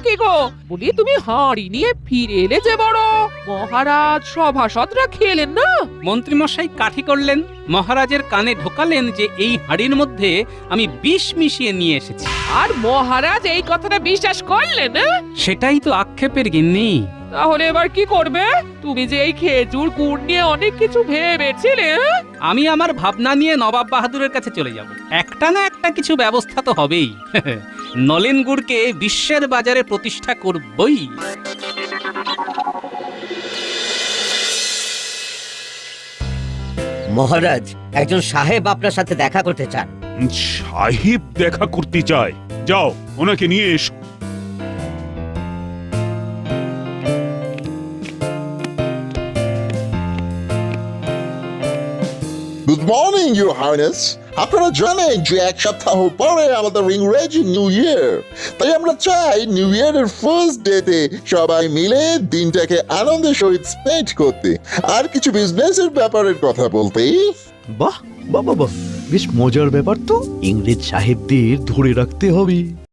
কি গো বলি, তুমি হাঁড়ি নিয়ে ফিরে এলে যে বড়? মহারাজ সভাসদরা খেলেন না? মন্ত্রী মশাই কাঠি করলেন, মহারাজের কানে ঢোকালেন যে এই হাঁড়ির মধ্যে আমি বিষ মিশিয়ে নিয়ে এসেছি। আর মহারাজ এই কথাটা বিশ্বাস করলেন না? সেটাই তো আক্ষেপের গিন্নি। তাহলে এবার কি করবে? তুমি যে এই খেজুর গুড় নিয়ে অনেক কিছু ভেবেছিলে। আমি আমার ভাবনা নিয়ে নবাব বাহাদুরের কাছে চলে যাব। একটা না একটা কিছু ব্যবস্থা তো হবেই। নলেন গুড়কে বিশ্বের বাজারে প্রতিষ্ঠা করবই। মহারাজ, একজন সাহেব আপনার সাথে দেখা করতে চান। সাহেব দেখা করতে চায়? যাও, ওনাকে নিয়ে এসো। Good morning your highness. আপনারা জানেন যে এক সপ্তাহ পরে আমাদের ইংরেজি নিউ ইয়ার, তাই আমরা চাই নিউ ইয়ারের ফার্স্ট ডেতে সবাই মিলে দিনটাকে আনন্দের সহিত স্পেন্ড করতে, আর কিছু বিজনেসের ব্যাপারের কথা বলতে। বাহ বাহ বাহ, বেশ মজার ব্যাপার তো। ইংরেজ সাহেবদের ধরে রাখতে হবে।